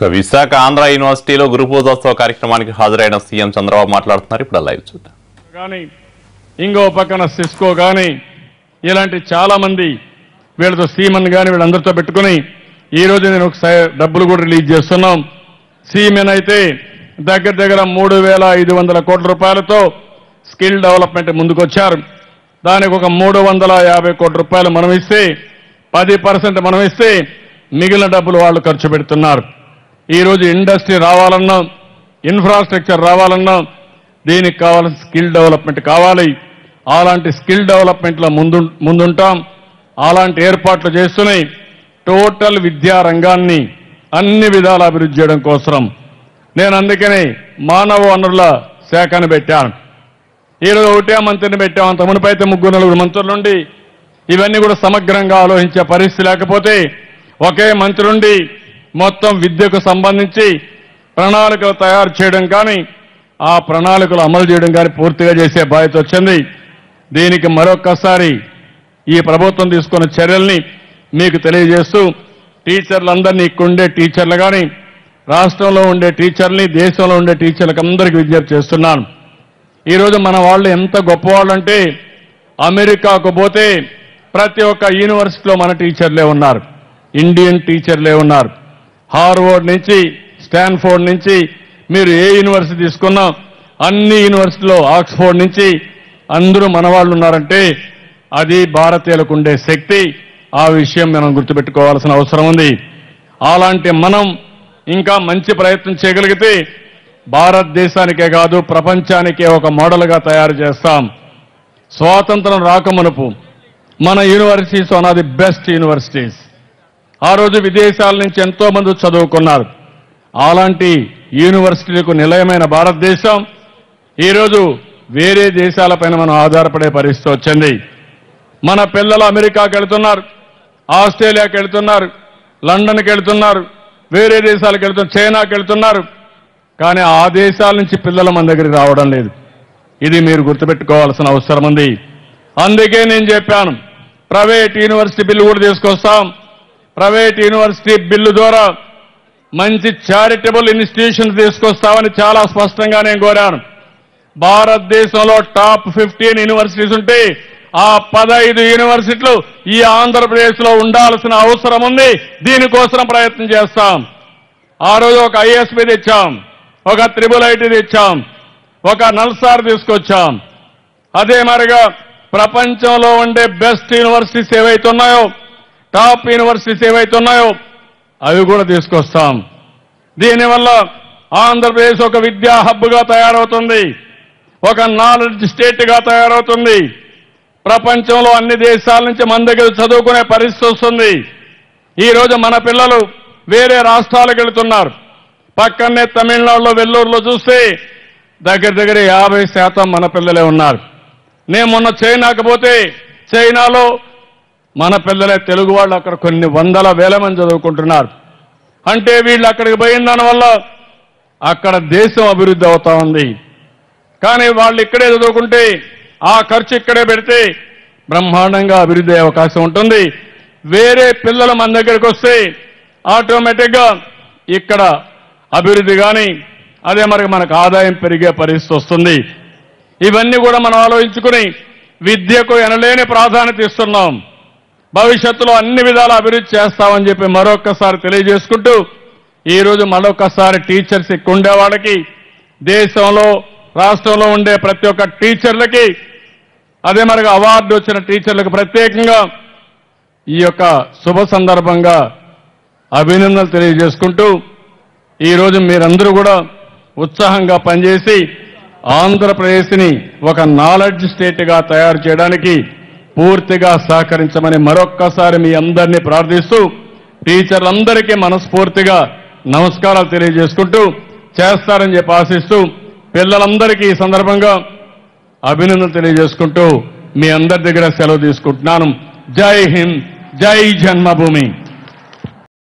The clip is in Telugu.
విశాఖ ఆంధ్ర యూనివర్సిటీలో గురు పూజోత్సవ కార్యక్రమానికి హాజరైన సీఎం చంద్రబాబు మాట్లాడుతున్నారు. ఇప్పుడు లైవ్ చూద్దాం. ఇంకో పక్కన సిస్కో కానీ ఇలాంటి చాలా మంది వీళ్ళతో సీమన్ కానీ వీళ్ళందరితో పెట్టుకుని ఈ రోజు నేను డబ్బులు కూడా రిలీజ్ చేస్తున్నాం. సీమెన్ అయితే దగ్గర దగ్గర 3,500 కోట్ల రూపాయలతో స్కిల్ డెవలప్మెంట్ ముందుకొచ్చారు. దానికి ఒక 350 కోట్ల రూపాయలు మనం ఇస్తే 10% మనం ఇస్తే మిగిలిన డబ్బులు వాళ్ళు ఖర్చు పెడుతున్నారు. ఈరోజు ఇండస్ట్రీ రావాలన్నా ఇన్ఫ్రాస్ట్రక్చర్ రావాలన్నా దీనికి కావాల్సిన స్కిల్ డెవలప్మెంట్ కావాలి. అలాంటి స్కిల్ డెవలప్మెంట్లో ముందుంటాం. అలాంటి ఏర్పాట్లు చేస్తున్నాయి. టోటల్ విద్యా రంగాన్ని అన్ని విధాల అభివృద్ధి చేయడం కోసం నేను అందుకనే మానవ వనరుల శాఖను పెట్టాను. ఈరోజు ఒకటే మంత్రిని పెట్టాం. అంత మునిపైతే 3-4 మంత్రుల నుండి ఇవన్నీ కూడా సమగ్రంగా ఆలోచించే పరిస్థితి లేకపోతే ఒకే మంత్రి నుండి మొత్తం విద్యకు సంబంధించి ప్రణాళికలు తయారు చేయడం కానీ ఆ ప్రణాళికలు అమలు చేయడం కానీ పూర్తిగా చేసే బాధ్యత వచ్చింది. దీనికి మరొక్కసారి ఈ ప్రభుత్వం తీసుకున్న చర్యల్ని మీకు తెలియజేస్తూ టీచర్లందరినీ ఇక్కడుండే టీచర్లు కానీ రాష్ట్రంలో ఉండే టీచర్లని దేశంలో ఉండే టీచర్లకు అందరికీ విజ్ఞప్తి చేస్తున్నాను. ఈరోజు మన వాళ్ళు ఎంత గొప్పవాళ్ళంటే అమెరికాకు పోతే ప్రతి ఒక్క యూనివర్సిటీలో మన టీచర్లే ఉన్నారు. ఇండియన్ టీచర్లే ఉన్నారు. హార్వర్డ్ నుంచి స్టాన్ఫోర్డ్ నుంచి మీరు ఏ యూనివర్సిటీ తీసుకున్నా అన్ని యూనివర్సిటీలో ఆక్స్ఫోర్డ్ నుంచి అందరూ మన వాళ్ళు ఉన్నారంటే అది భారతీయులకు ఉండే శక్తి. ఆ విషయం మనం గుర్తుపెట్టుకోవాల్సిన అవసరం ఉంది. అలాంటి మనం ఇంకా మంచి ప్రయత్నం చేయగలిగితే భారతదేశానికే కాదు ప్రపంచానికే ఒక మోడల్గా తయారు చేస్తాం. స్వాతంత్రం రాకమునుపు మన universities one of the best universities. ఆ రోజు విదేశాల నుంచి ఎంతో మంది చదువుకున్నారు. అలాంటి యూనివర్సిటీలకు నిలయమైన భారతదేశం ఈరోజు వేరే దేశాలపైన మనం ఆధారపడే పరిస్థితి వచ్చింది. మన పిల్లలు అమెరికాకి వెళ్తున్నారు, ఆస్ట్రేలియాకి వెళ్తున్నారు, లండన్కి వెళ్తున్నారు, వేరే దేశాలకు వెళ్తున్నారు, చైనాకి వెళ్తున్నారు. కానీ ఆ దేశాల నుంచి పిల్లలు మన దగ్గరికి రావడం లేదు. ఇది మీరు గుర్తుపెట్టుకోవాల్సిన అవసరం ఉంది. అందుకే నేను చెప్పాను ప్రైవేట్ యూనివర్సిటీ బిల్లు కూడా తీసుకొస్తాం. ప్రైవేట్ యూనివర్సిటీ బిల్లు ద్వారా మంచి చారిటబుల్ ఇన్స్టిట్యూషన్స్ తీసుకొస్తామని చాలా స్పష్టంగా నేను కోరాను. భారతదేశంలో టాప్ 15 యూనివర్సిటీస్ ఉంటే ఆ 15 యూనివర్సిటీలు ఈ ఆంధ్రప్రదేశ్లో ఉండాల్సిన అవసరం ఉంది. దీనికోసం ప్రయత్నం చేస్తాం. ఆ రోజు ఒక ఐఎస్బి తెచ్చాం, ఒక IIIT తెచ్చాం, ఒక నల్సార్ తీసుకొచ్చాం. అదే మరిగా ప్రపంచంలో ఉండే బెస్ట్ యూనివర్సిటీస్ ఏవైతే ఉన్నాయో టాప్ యూనివర్సిటీస్ ఏవైతే ఉన్నాయో అవి కూడా తీసుకొస్తాం. దీనివల్ల ఆంధ్రప్రదేశ్ ఒక విద్యా హబ్గా తయారవుతుంది, ఒక నాలెడ్జ్ స్టేట్గా తయారవుతుంది. ప్రపంచంలో అన్ని దేశాల నుంచి మన దగ్గర చదువుకునే పరిస్థితి వస్తుంది. ఈరోజు మన పిల్లలు వేరే రాష్ట్రాలకు వెళుతున్నారు. పక్కనే తమిళనాడులో వెల్లూరులో చూస్తే దగ్గర దగ్గర 50% మన పిల్లలే ఉన్నారు. నేను మొన్న చైనాకు పోతే చైనాలో మన పిల్లలే తెలుగు వాళ్ళు అక్కడ కొన్ని 100,000 మంది చదువుకుంటున్నారు. అంటే వీళ్ళు అక్కడికి పోయిన దానివల్ల అక్కడ దేశం అభివృద్ధి అవుతా ఉంది. కానీ వాళ్ళు ఇక్కడే చదువుకుంటే ఆ ఖర్చు ఇక్కడే పెడితే బ్రహ్మాండంగా అభివృద్ధి అయ్యే అవకాశం ఉంటుంది. వేరే పిల్లలు మన దగ్గరికి వస్తే ఆటోమేటిక్గా ఇక్కడ అభివృద్ధి కానీ అదే మరి మనకు ఆదాయం పెరిగే పరిస్థితి వస్తుంది. ఇవన్నీ కూడా మనం ఆలోచించుకుని విద్యకు ఎనలేని ప్రాధాన్యత ఇస్తున్నాం. భవిష్యత్తులో అన్ని విధాల అభివృద్ధి చేస్తామని చెప్పి మరొక్కసారి తెలియజేసుకుంటూ ఈరోజు మరొకసారి టీచర్స్ ఇక్కడ ఉండే వాళ్ళకి దేశంలో రాష్ట్రంలో ఉండే ప్రతి ఒక్క టీచర్లకి అదే మరి అవార్డు వచ్చిన టీచర్లకు ప్రత్యేకంగా ఈ యొక్క శుభ సందర్భంగా అభినందనలు తెలియజేసుకుంటూ ఈరోజు మీరందరూ కూడా ఉత్సాహంగా పనిచేసి ఆంధ్రప్రదేశ్ని ఒక నాలెడ్జ్ స్టేట్గా తయారు చేయడానికి పూర్తిగా సహకరించమని మరొక్కసారి మీ అందరినీ ప్రార్థిస్తూ టీచర్లందరికీ మనస్ఫూర్తిగా నమస్కారాలు తెలియజేసుకుంటూ చేస్తారని చెప్పి ఆశిస్తూ పిల్లలందరికీ ఈ సందర్భంగా అభినందనలు తెలియజేసుకుంటూ మీ అందరి దగ్గర సెలవు తీసుకుంటున్నాను. జై హింద్, జై జన్మభూమి.